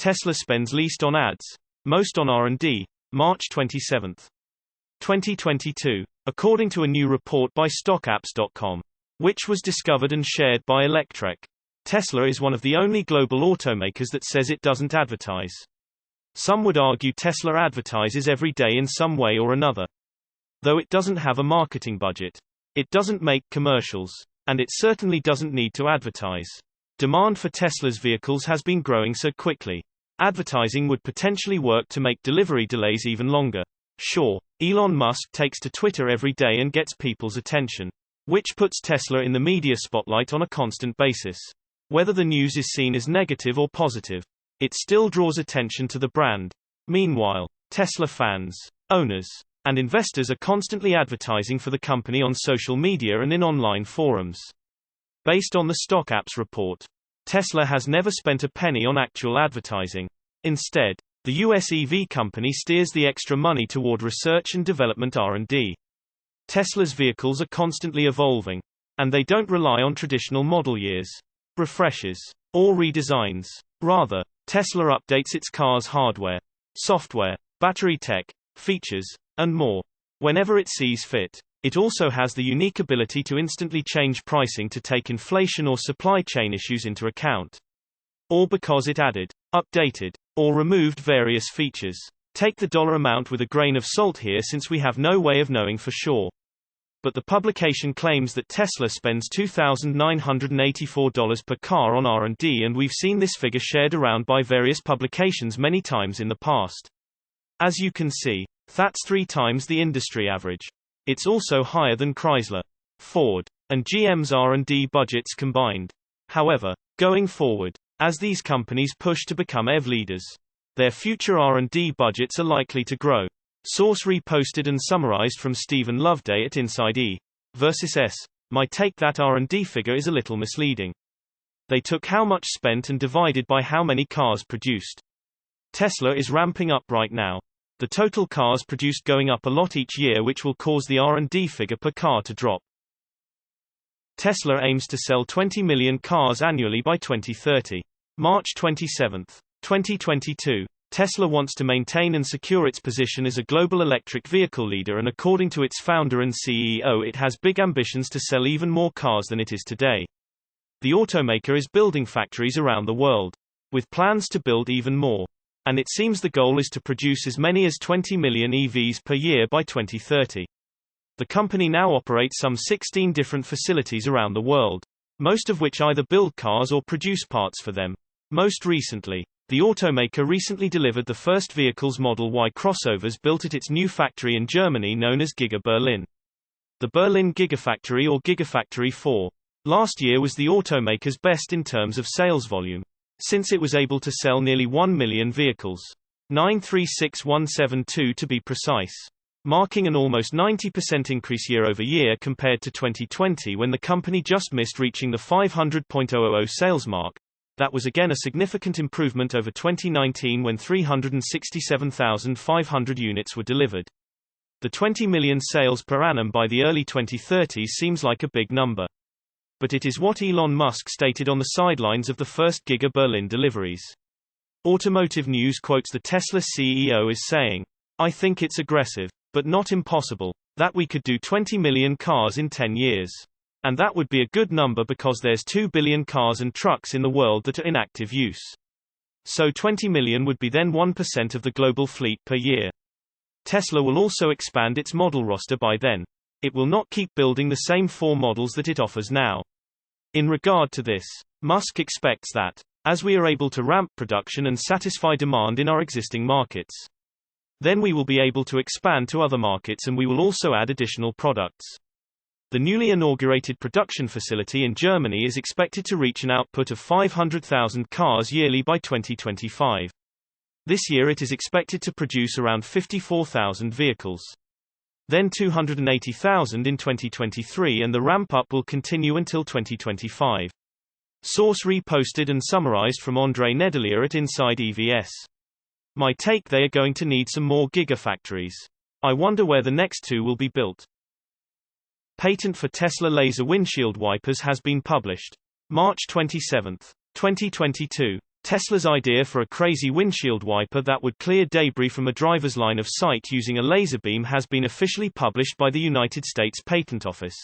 Tesla spends least on ads, most on R&D, March 27, 2022, according to a new report by StockApps.com, which was discovered and shared by Electrek. Tesla is one of the only global automakers that says it doesn't advertise. Some would argue Tesla advertises every day in some way or another. Though it doesn't have a marketing budget. It doesn't make commercials. And it certainly doesn't need to advertise. Demand for Tesla's vehicles has been growing so quickly. Advertising would potentially work to make delivery delays even longer. Sure, Elon Musk takes to Twitter every day and gets people's attention, which puts Tesla in the media spotlight on a constant basis. Whether the news is seen as negative or positive, it still draws attention to the brand. Meanwhile, Tesla fans, owners, and investors are constantly advertising for the company on social media and in online forums. Based on the StockApps report, Tesla has never spent a penny on actual advertising. Instead, the US EV company steers the extra money toward research and development R&D. Tesla's vehicles are constantly evolving, and they don't rely on traditional model years, refreshes, or redesigns. Rather, Tesla updates its car's hardware, software, battery tech, features, and more, whenever it sees fit. It also has the unique ability to instantly change pricing to take inflation or supply chain issues into account. Or because it added, updated, or removed various features. Take the dollar amount with a grain of salt here since we have no way of knowing for sure. But the publication claims that Tesla spends $2,984 per car on R&D, and we've seen this figure shared around by various publications many times in the past. As you can see, that's 3 times the industry average. It's also higher than Chrysler, Ford, and GM's R&D budgets combined. However, going forward, as these companies push to become EV leaders, their future R&D budgets are likely to grow. Source reposted and summarized from Stephen Loveday at Inside E versus S. My take: that R&D figure is a little misleading. They took how much spent and divided by how many cars produced. Tesla is ramping up right now. The total cars produced going up a lot each year, which will cause the R&D figure per car to drop. Tesla aims to sell 20 million cars annually by 2030. March 27, 2022. Tesla wants to maintain and secure its position as a global electric vehicle leader, and according to its founder and CEO, it has big ambitions to sell even more cars than it is today. The automaker is building factories around the world, with plans to build even more. And it seems the goal is to produce as many as 20 million EVs per year by 2030. The company now operates some 16 different facilities around the world, most of which either build cars or produce parts for them. Most recently, the automaker recently delivered the first vehicles Model Y crossovers built at its new factory in Germany known as Giga Berlin. The Berlin Gigafactory, or Gigafactory 4, last year was the automaker's best in terms of sales volume, since it was able to sell nearly 1 million vehicles, 936,172 to be precise, marking an almost 90% increase year-over-year compared to 2020, when the company just missed reaching the 500,000 sales mark. That was again a significant improvement over 2019, when 367,500 units were delivered. The 20 million sales per annum by the early 2030s seems like a big number. But it is what Elon Musk stated on the sidelines of the first Giga Berlin deliveries. Automotive News quotes the Tesla CEO as saying, "I think it's aggressive, but not impossible, that we could do 20 million cars in 10 years. And that would be a good number because there's 2 billion cars and trucks in the world that are in active use. So 20 million would be then 1% of the global fleet per year." Tesla will also expand its model roster by then. It will not keep building the same 4 models that it offers now. In regard to this, Musk expects that, as we are able to ramp production and satisfy demand in our existing markets, then we will be able to expand to other markets, and we will also add additional products. The newly inaugurated production facility in Germany is expected to reach an output of 500,000 cars yearly by 2025. This year it is expected to produce around 54,000 vehicles. Then 280,000 in 2023, and the ramp-up will continue until 2025. Source reposted and summarized from André Nedelier at Inside EVS. My take: they are going to need some more gigafactories. I wonder where the next 2 will be built. Patent for Tesla laser windshield wipers has been published. March 27, 2022. Tesla's idea for a crazy windshield wiper that would clear debris from a driver's line of sight using a laser beam has been officially published by the United States Patent Office.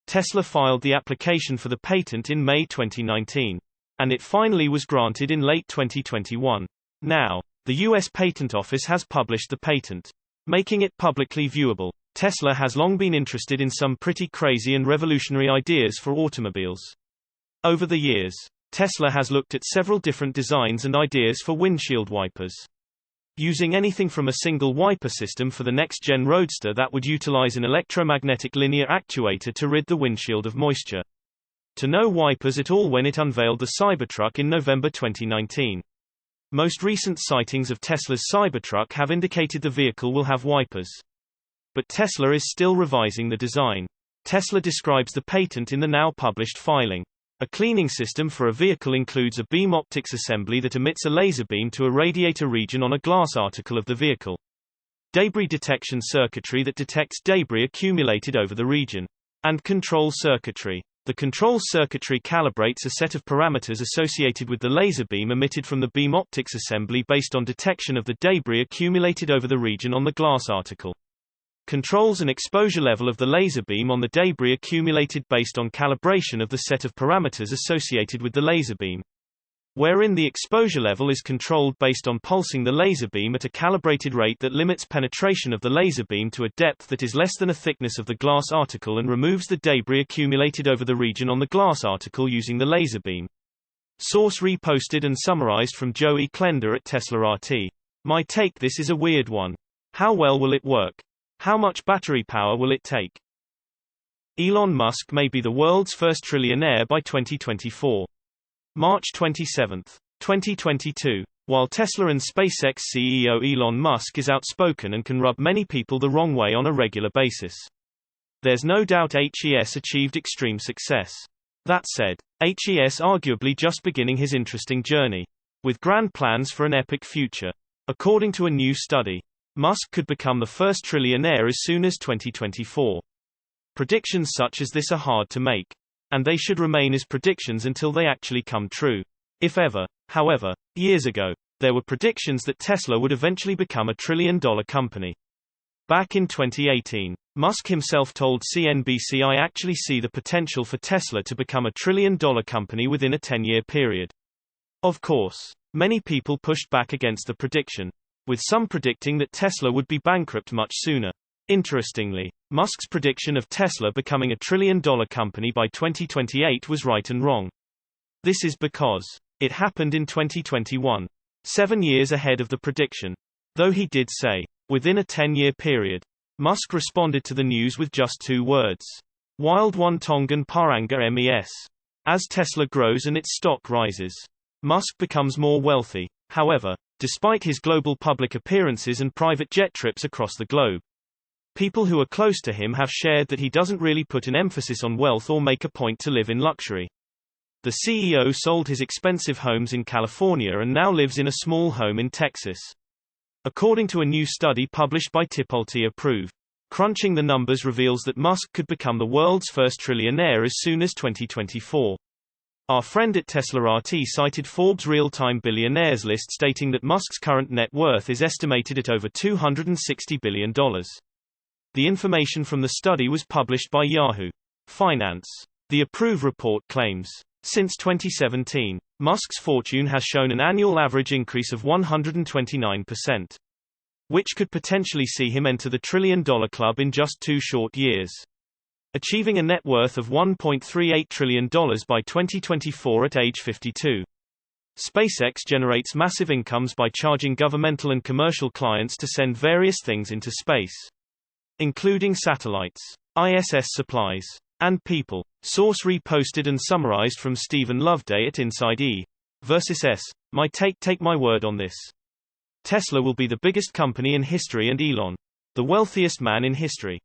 Tesla filed the application for the patent in May 2019. And it finally was granted in late 2021. Now, the U.S. Patent Office has published the patent, making it publicly viewable. Tesla has long been interested in some pretty crazy and revolutionary ideas for automobiles. Over the years, Tesla has looked at several different designs and ideas for windshield wipers. Using anything from a single wiper system for the next-gen Roadster that would utilize an electromagnetic linear actuator to rid the windshield of moisture, to no wipers at all when it unveiled the Cybertruck in November 2019. Most recent sightings of Tesla's Cybertruck have indicated the vehicle will have wipers. But Tesla is still revising the design. Tesla describes the patent in the now published filing. A cleaning system for a vehicle includes a beam optics assembly that emits a laser beam to a radiator region on a glass article of the vehicle. Debris detection circuitry that detects debris accumulated over the region. And control circuitry. The control circuitry calibrates a set of parameters associated with the laser beam emitted from the beam optics assembly based on detection of the debris accumulated over the region on the glass article. Controls an exposure level of the laser beam on the debris accumulated based on calibration of the set of parameters associated with the laser beam, wherein the exposure level is controlled based on pulsing the laser beam at a calibrated rate that limits penetration of the laser beam to a depth that is less than a thickness of the glass article and removes the debris accumulated over the region on the glass article using the laser beam. Source reposted and summarized from Joey Klender at Tesla RT. My take: this is a weird one. How well will it work? How much battery power will it take? Elon Musk may be the world's first trillionaire by 2024. March 27, 2022. While Tesla and SpaceX CEO Elon Musk is outspoken and can rub many people the wrong way on a regular basis, there's no doubt HES achieved extreme success. That said, HES arguably just beginning his interesting journey, with grand plans for an epic future. According to a new study, Musk could become the first trillionaire as soon as 2024. Predictions such as this are hard to make, and they should remain as predictions until they actually come true. If ever, however, years ago, there were predictions that Tesla would eventually become a trillion-dollar company. Back in 2018, Musk himself told CNBC, "I actually see the potential for Tesla to become a trillion-dollar company within a 10-year period." Of course, many people pushed back against the prediction, with some predicting that Tesla would be bankrupt much sooner. Interestingly, Musk's prediction of Tesla becoming a trillion-dollar company by 2028 was right and wrong. This is because it happened in 2021, 7 years ahead of the prediction. Though he did say, within a 10-year period, Musk responded to the news with just 2 words. Wild one Tongan Paranga MES. As Tesla grows and its stock rises, Musk becomes more wealthy. However, despite his global public appearances and private jet trips across the globe, people who are close to him have shared that he doesn't really put an emphasis on wealth or make a point to live in luxury. The CEO sold his expensive homes in California and now lives in a small home in Texas. According to a new study published by Tipalti Approved, crunching the numbers reveals that Musk could become the world's first trillionaire as soon as 2024. Our friend at Tesla RT cited Forbes' real-time billionaires list stating that Musk's current net worth is estimated at over $260 billion. The information from the study was published by Yahoo Finance. The Approve report claims, since 2017, Musk's fortune has shown an annual average increase of 129%, which could potentially see him enter the trillion-dollar club in just 2 short years, achieving a net worth of $1.38 trillion by 2024 at age 52. SpaceX generates massive incomes by charging governmental and commercial clients to send various things into space, including satellites, ISS supplies, and people. Source reposted and summarized from Stephen Loveday at Inside E versus S. My take my word on this. Tesla will be the biggest company in history and Elon, the wealthiest man in history.